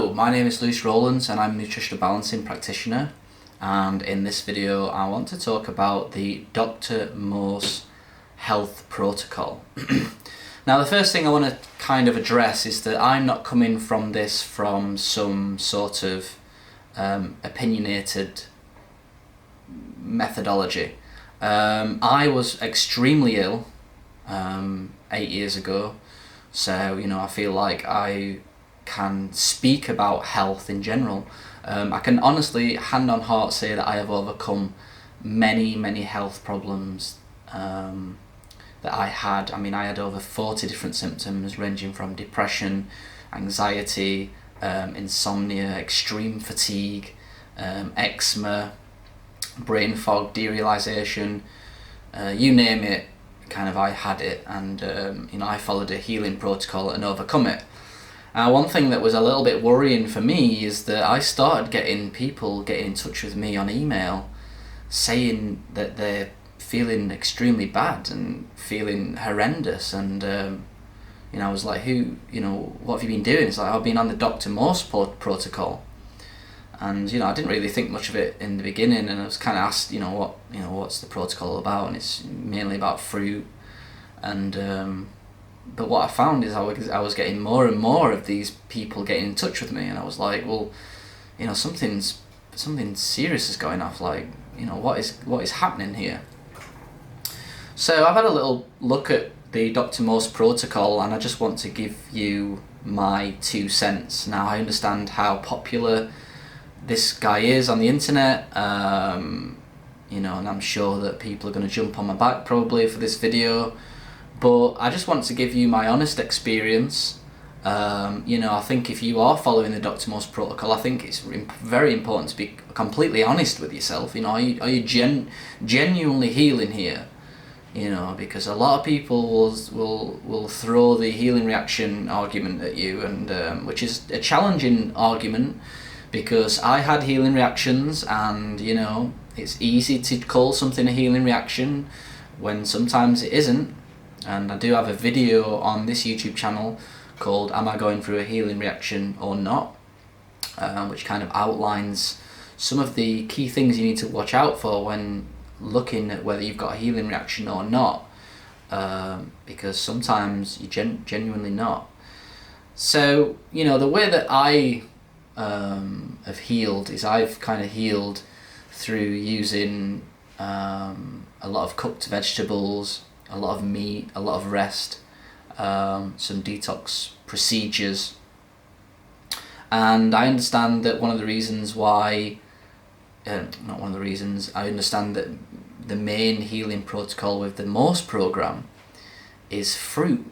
Hello, my name is Rowlands and I'm a Nutritional Balancing Practitioner, and in this video I want to talk about the Dr. Morse Health Protocol. Now the first thing I want to kind of address is that I'm not coming from this from some sort of opinionated methodology. I was extremely ill 8 years ago, so I feel like I can speak about health in general. I can honestly, hand on heart, say that I have overcome many health problems that I had. I mean, I had over 40 different symptoms ranging from depression, anxiety, insomnia, extreme fatigue, eczema, brain fog, derealization, you name it, kind of I had it, and I followed a healing protocol and overcome it. One thing that was a little bit worrying for me is that I started getting people getting in touch with me on email saying that they're feeling extremely bad and feeling horrendous, and I was like, what have you been doing? It's like, I've been on the Dr. Morse protocol, and I didn't really think much of it in the beginning, and I was kind of asked, what's the protocol about, and it's mainly about fruit, and but what I found is I was getting more and more of these people getting in touch with me, and I was like, well, something serious is going off. Like, what is happening here? So I've had a little look at the Dr. Morse protocol, and I just want to give you my 2 cents. Now, I understand how popular this guy is on the internet, and I'm sure that people are going to jump on my back probably for this video. But I just want to give you my honest experience. I think if you are following the Dr. Morse protocol, I think it's very important to be completely honest with yourself. Are you genuinely healing here? Because a lot of people will throw the healing reaction argument at you, and which is a challenging argument, because I had healing reactions, and it's easy to call something a healing reaction when sometimes it isn't. And I do have a video on this YouTube channel called Am I Going Through a Healing Reaction or Not? Which kind of outlines some of the key things you need to watch out for when looking at whether you've got a healing reaction or not, because sometimes you genuinely not. So the way that I have healed is I've kind of healed through using a lot of cooked vegetables, a lot of meat, a lot of rest, some detox procedures. And I understand that one of the reasons why, not one of the reasons, I understand that the main healing protocol with the Morse program is fruit.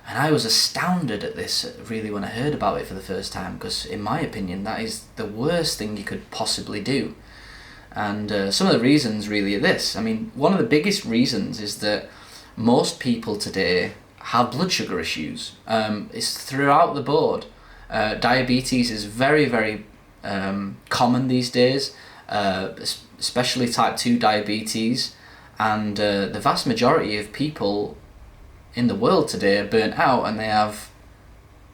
And I was astounded at this really when I heard about it for the first time, because in my opinion that is the worst thing you could possibly do. And some of the reasons really are this. I mean, one of the biggest reasons is that most people today have blood sugar issues. It's throughout the board. Diabetes is very common these days, especially type 2 diabetes. And the vast majority of people in the world today are burnt out, and they have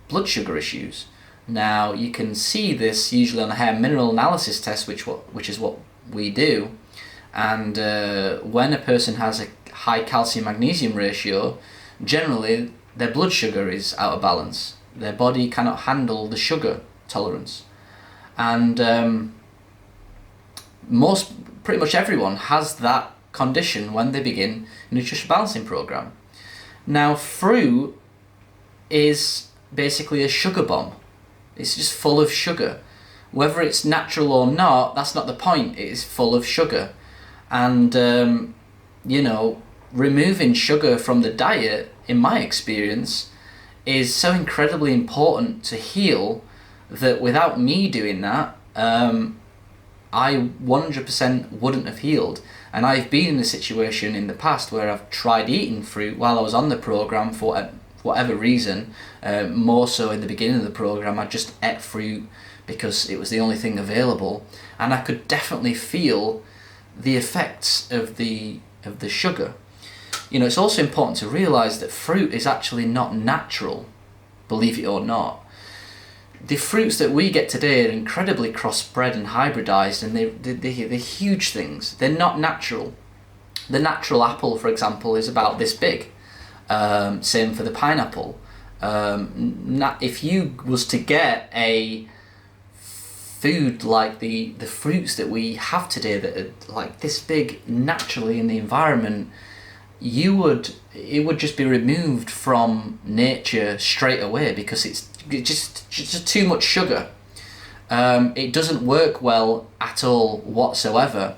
blood sugar issues. Now, you can see this usually on a hair mineral analysis test, which is what we do, and when a person has a high calcium magnesium ratio, generally their blood sugar is out of balance. Their body cannot handle the sugar tolerance, and pretty much everyone has that condition when they begin a nutritional balancing program. Now, fruit is basically a sugar bomb. It's just full of sugar. Whether it's natural or not, that's not the point. It is full of sugar. And, removing sugar from the diet, in my experience, is so incredibly important to heal that without me doing that, I 100% wouldn't have healed. And I've been in a situation in the past where I've tried eating fruit while I was on the program for whatever reason. More so in the beginning of the program, I just ate fruit because it was the only thing available, and I could definitely feel the effects of the sugar. It's also important to realise that fruit is actually not natural, believe it or not. the fruits that we get today are incredibly crossbred and hybridized, and they're huge things. They're not natural. The natural apple, for example, is about this big. Same for the pineapple. If you was to get a food like the fruits that we have today that are like this big naturally in the environment, it would just be removed from nature straight away, because it's just too much sugar. It doesn't work well at all whatsoever,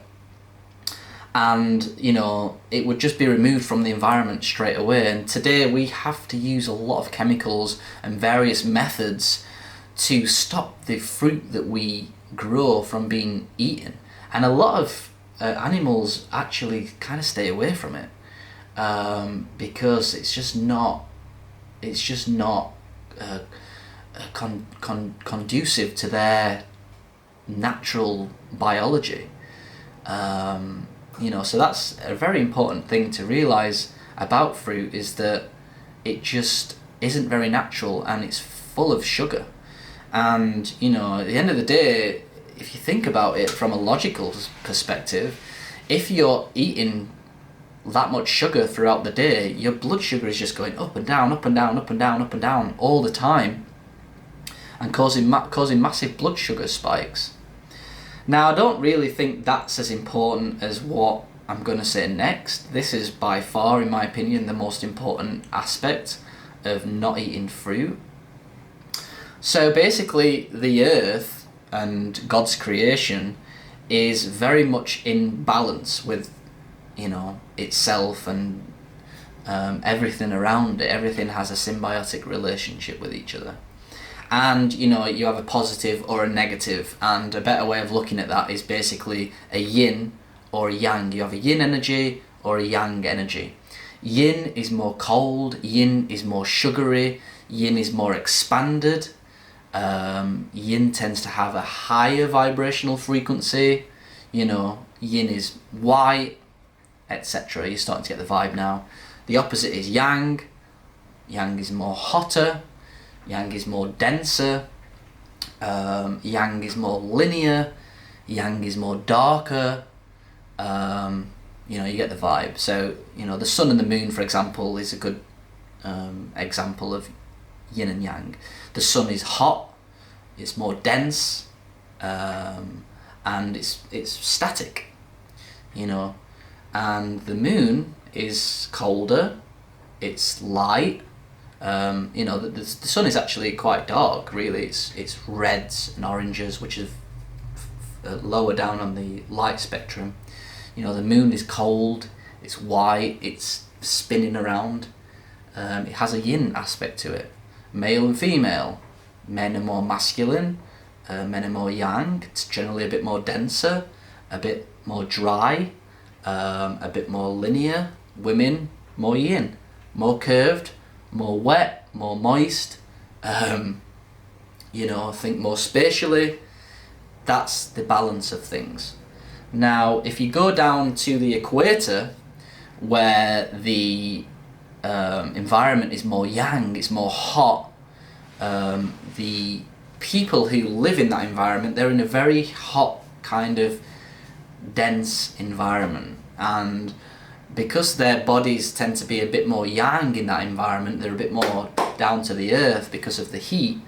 and it would just be removed from the environment straight away. And today we have to use a lot of chemicals and various methods to stop the fruit that we grow from being eaten, and a lot of animals actually kind of stay away from it, because it's just not conducive to their natural biology. So that's a very important thing to realize about fruit, is that it just isn't very natural and it's full of sugar. And at the end of the day, if you think about it from a logical perspective, if you're eating that much sugar throughout the day, your blood sugar is just going up and down, up and down, up and down, up and down all the time, and causing massive blood sugar spikes. Now, I don't really think that's as important as what I'm going to say next. This is by far, in my opinion, the most important aspect of not eating fruit. So basically, the earth and God's creation is very much in balance with itself, and everything around it. Everything has a symbiotic relationship with each other. And you have a positive or a negative, and a better way of looking at that is basically a yin or a yang. You have a yin energy or a yang energy. Yin is more cold, yin is more sugary, yin is more expanded. Yin tends to have a higher vibrational frequency. Yin is white, etc. You're starting to get the vibe now. The opposite is yang. Yang is more hotter. Yang is more denser. Yang is more linear. Yang is more darker. You get the vibe. So the sun and the moon, for example, is a good example of yin and yang. The sun is hot, it's more dense, and it's static, and the moon is colder, it's light. The sun is actually quite dark, really. It's reds and oranges, which is lower down on the light spectrum. The moon is cold, it's white, it's spinning around. It has a yin aspect to it. Male and female. Men are more masculine, men are more yang. It's generally a bit more denser, a bit more dry, a bit more linear. Women, more yin, more curved, more wet, more moist. I think more spatially. That's the balance of things. Now, if you go down to the equator, where the environment is more yang, it's more hot, the people who live in that environment, they're in a very hot, kind of dense environment, and because their bodies tend to be a bit more yang in that environment, they're a bit more down to the earth because of the heat.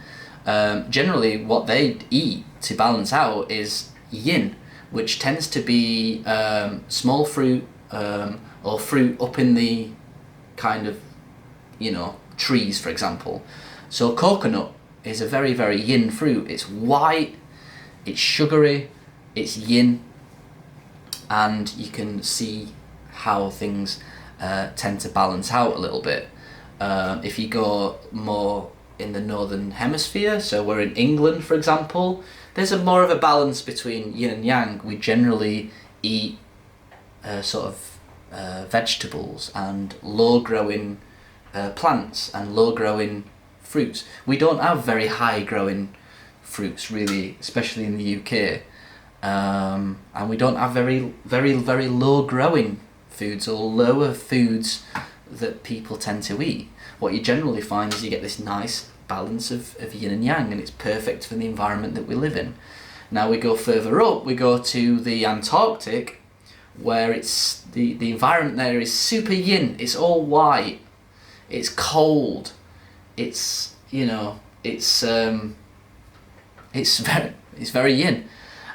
Generally what they eat to balance out is yin, which tends to be small fruit, or fruit up in the kind of trees, for example. So coconut is a very, very yin fruit. It's white, it's sugary, it's yin, and you can see how things tend to balance out a little bit. If you go more in the northern hemisphere, so we're in England, for example, there's more of a balance between yin and yang. We generally eat vegetables and low-growing plants and low-growing fruits. We don't have very high-growing fruits, really, especially in the UK, and we don't have very, very, very low-growing foods or lower foods that people tend to eat. What you generally find is you get this nice balance of yin and yang, and it's perfect for the environment that we live in. Now we go further up, we go to the Antarctic, where it's the environment there is super yin. It's all white, it's cold, it's, you know, it's very yin.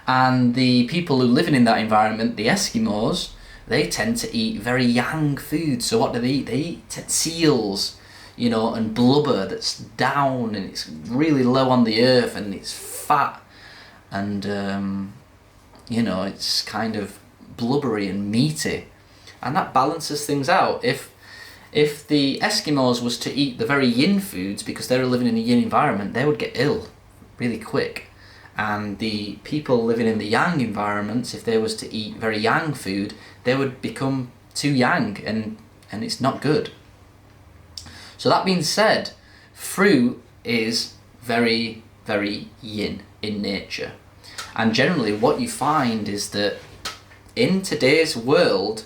And the people who live in that environment, the Eskimos, they tend to eat very yang food. So what do they eat? They eat seals, you know, and blubber that's down and it's really low on the earth and it's fat and you know, it's kind of blubbery and meaty, and that balances things out. If the Eskimos was to eat the very yin foods because they were living in a yin environment, they would get ill really quick. And the people living in the yang environments, if they was to eat very yang food, they would become too yang, and it's not good. So that being said, fruit is very, very yin in nature. And generally what you find is that in today's world,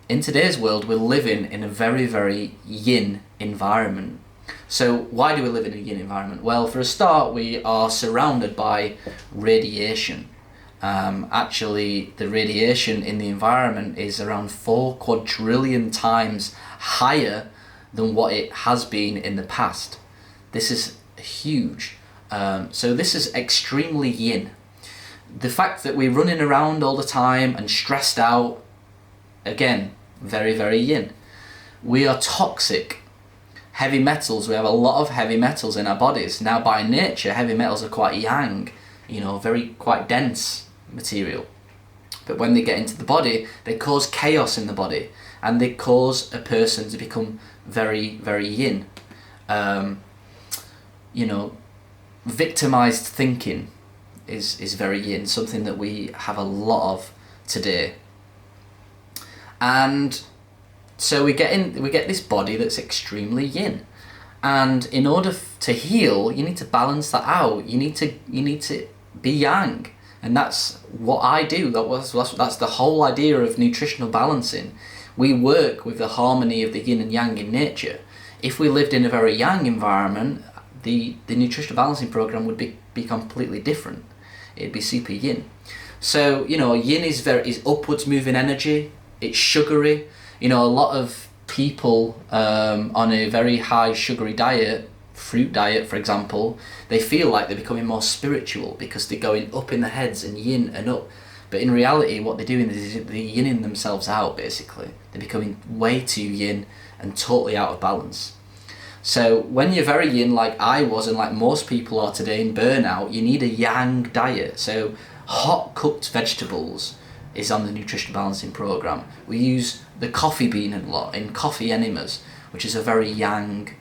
we're living in a very, very yin environment. So why do we live in a yin environment? Well, for a start, we are surrounded by radiation. Actually, the radiation in the environment is around 4 quadrillion times higher than what it has been in the past. This is huge. So this is extremely yin. The fact that we're running around all the time and stressed out, again, very, very yin. We are toxic. Heavy metals, we have a lot of heavy metals in our bodies. Now by nature, heavy metals are quite yang, you know, quite dense material. But when they get into the body, they cause chaos in the body, and they cause a person to become very, very yin. You know, victimized thinking is very yin, something that we have a lot of today. And so we get this body that's extremely yin, and in order to heal, you need to balance that out. You need to be yang, and that's what I do. That's the whole idea of nutritional balancing. We work with the harmony of the yin and yang in nature. If we lived in a very yang environment, the nutritional balancing program would be completely different. It'd be super yin. So, you know, yin is upwards moving energy. It's sugary. You know, a lot of people on a very high sugary diet, fruit diet for example, they feel like they're becoming more spiritual because they're going up in the heads and yin and up. But in reality, what they're doing is they're yinning themselves out, basically. They're becoming way too yin and totally out of balance. So when you're very yin, like I was and like most people are today in burnout, you need a yang diet. So hot cooked vegetables is on the nutritional balancing program. We use the coffee bean a lot in coffee enemas, which is a very yang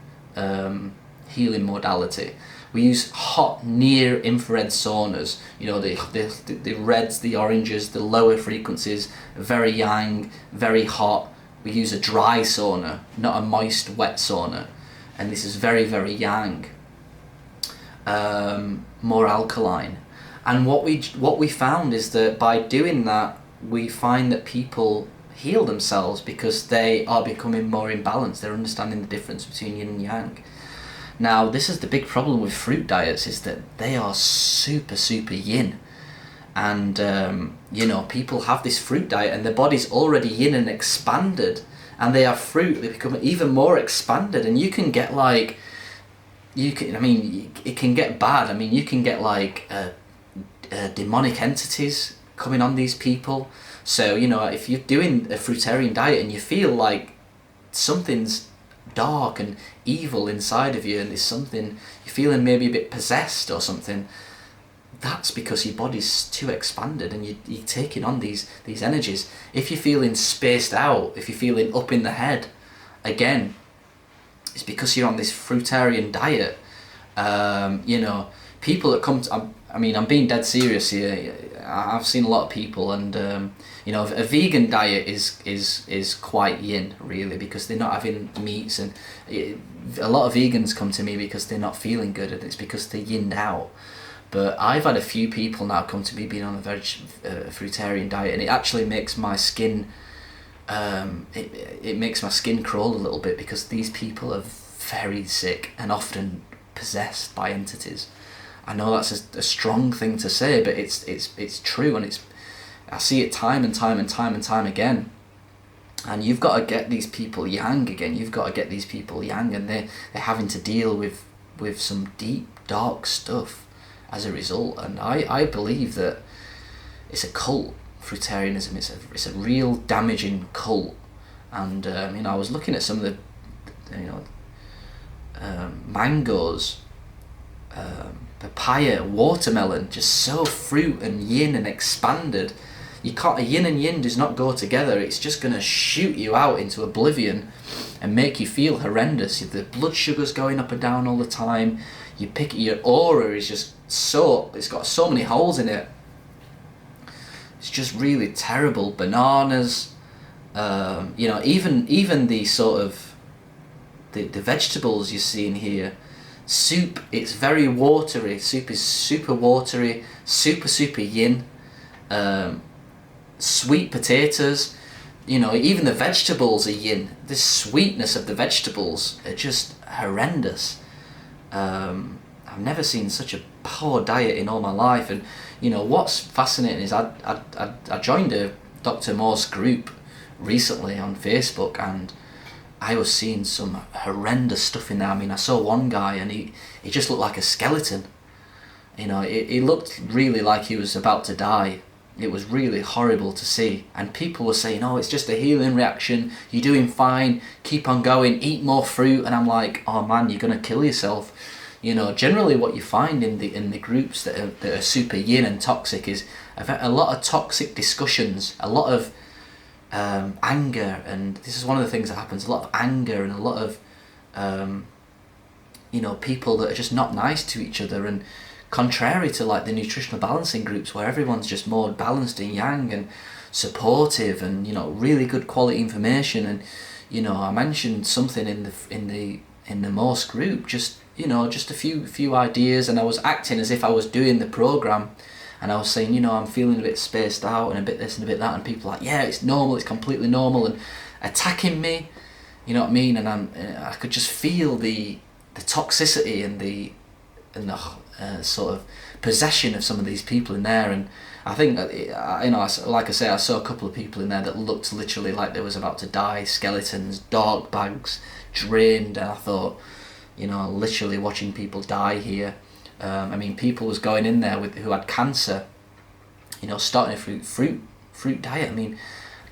healing modality. We use hot near infrared saunas, you know, the reds, the oranges, the lower frequencies, very yang, very hot. We use a dry sauna, not a moist wet sauna, and this is very, very yang, more alkaline. And what we found is that by doing that, we find that people heal themselves because they are becoming more in balance. They're understanding the difference between yin and yang. Now, this is the big problem with fruit diets, is that they are super, super yin. And, you know, people have this fruit diet and their body's already yin and expanded, and they have fruit, they become even more expanded, and you can get like, it can get bad. I mean, you can get like demonic entities coming on these people. So, you know, if you're doing a fruitarian diet and you feel like something's dark and evil inside of you, and there's something, you're feeling maybe a bit possessed or something, that's because your body's too expanded and you're taking on these energies. If you're feeling spaced out, if you're feeling up in the head, again, it's because you're on this fruitarian diet. You know, people that come to, I'm being dead serious here. I've seen a lot of people, and you know, a vegan diet is quite yin, really, because they're not having meats, and a lot of vegans come to me because they're not feeling good, and it's because they're yinned out. But I've had a few people now come to me being on a fruitarian diet, and it actually makes my skin, it makes my skin crawl a little bit, because these people are very sick and often possessed by entities. I know that's a strong thing to say, but it's true, and I see it time and time again. And you've got to get these people yang again. You've got to get these people yang, and they're having to deal with some deep, dark stuff as a result. And I believe that it's a cult. Fruitarianism, it's a real damaging cult. And I was looking at some of the mangoes, papaya, watermelon, just so fruit and yin and expanded. You can't, a yin and yin does not go together. It's just going to shoot you out into oblivion and make you feel horrendous. The blood sugar's going up and down all the time. Your aura is just it's got so many holes in it. It's just really terrible. Bananas, even the sort of the vegetables you see in here. Soup, it's very watery. Soup is super watery, super yin. Sweet potatoes, even the vegetables are yin. The sweetness of the vegetables are just horrendous. I've never seen such a poor diet in all my life. And what's fascinating is I joined a Dr. Morse group recently on Facebook, and I was seeing some horrendous stuff in there. I saw one guy, and he just looked like a skeleton. He looked really like he was about to die. It was really horrible to see. And people were saying, oh, it's just a healing reaction, you're doing fine, keep on going, eat more fruit. And I'm like, oh man, you're going to kill yourself. Generally what you find in the groups that are super yin and toxic is a lot of toxic discussions, a lot of anger. And this is one of the things that happens, a lot of anger, and a lot of people that are just not nice to each other. And contrary to like the nutritional balancing groups, where everyone's just more balanced and yang and supportive, and really good quality information. And I mentioned something in the Morse group, just a few ideas, and I was acting as if I was doing the program, and I was saying, I'm feeling a bit spaced out and a bit this and a bit that, and people are like, yeah, it's normal, it's completely normal, and attacking me, you know what I mean? And I could just feel the toxicity and the sort of possession of some of these people in there. And I think that, like I say, I saw a couple of people in there that looked literally like they was about to die, skeletons, dog bags, drained, and I thought, literally watching people die here. People was going in there who had cancer, starting a fruit diet.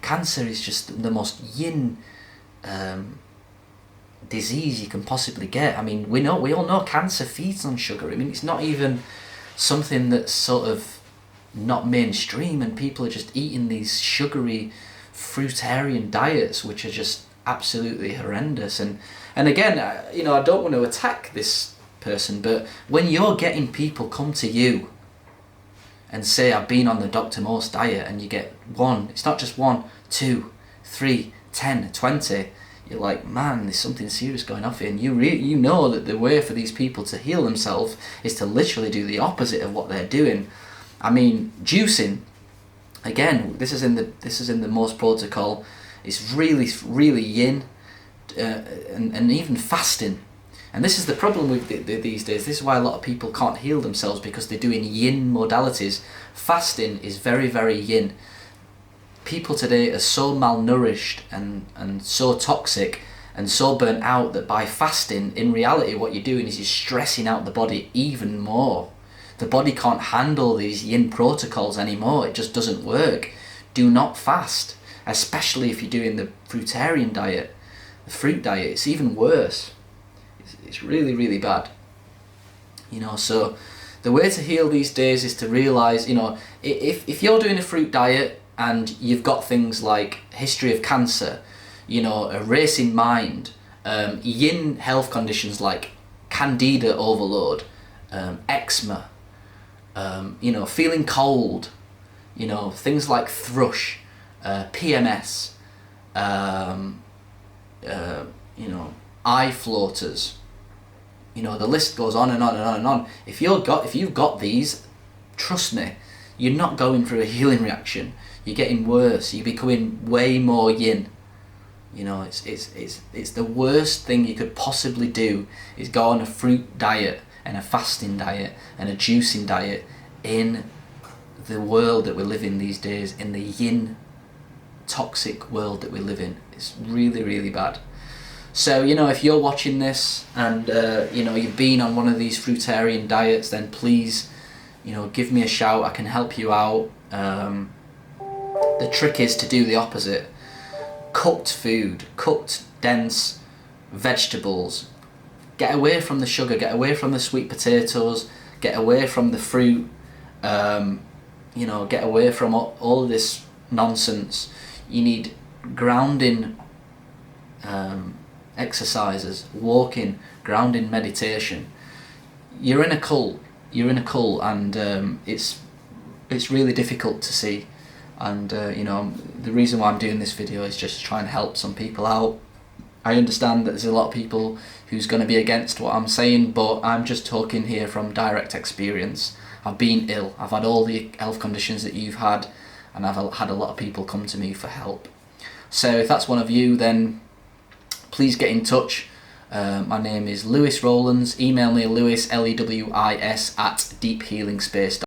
Cancer is just the most yin disease you can possibly get. We all know cancer feeds on sugar. It's not even something that's sort of not mainstream, and people are just eating these sugary fruitarian diets, which are just absolutely horrendous. And again, I don't want to attack this person, but when you're getting people come to you and say, I've been on the Dr. Morse diet, and you get it's not just 1, 2, 3, 10, 20, you're like, man, there's something serious going on here. And you know that the way for these people to heal themselves is to literally do the opposite of what they're doing. Juicing, again, this is in the Morse protocol. It's really yin, and even fasting. And this is the problem with these days. This is why a lot of people can't heal themselves, because they're doing yin modalities. Fasting is very, very yin. People today are so malnourished and so toxic and so burnt out that by fasting, in reality what you're doing is you're stressing out the body even more. The body can't handle these yin protocols anymore. It just doesn't work. Do not fast, especially if you're doing the fruitarian diet, the fruit diet. It's even worse. It's really, really bad. So the way to heal these days is to realise, if you're doing a fruit diet and you've got things like history of cancer, a racing mind, yin health conditions like candida overload, eczema, feeling cold, things like thrush, PMS, eye floaters, the list goes on and on and on and on. If you've got these, trust me, you're not going through a healing reaction. You're getting worse. You're becoming way more yin. You know, it's the worst thing you could possibly do is go on a fruit diet and a fasting diet and a juicing diet in the world that we live in these days, in the yin toxic world that we live in. It's really, really bad. So, you know, if you're watching this and, you know, you've been on one of these fruitarian diets, then please, you know, give me a shout. I can help you out. The trick is to do the opposite. Cooked food, cooked, dense vegetables. Get away from the sugar, get away from the sweet potatoes, get away from the fruit, you know, get away from all this nonsense. You need grounding exercises, walking, grounding meditation. You're in a cult, and it's really difficult to see. And you know, the reason why I'm doing this video is just to try and help some people out. I understand that there's a lot of people who's going to be against what I'm saying, but I'm just talking here from direct experience. I've been ill, I've had all the health conditions that you've had, and I've had a lot of people come to me for help. So if that's one of you, then please get in touch. My name is Lewis Rowlands. Email me Lewis, Lewis, @deephealingspace.com.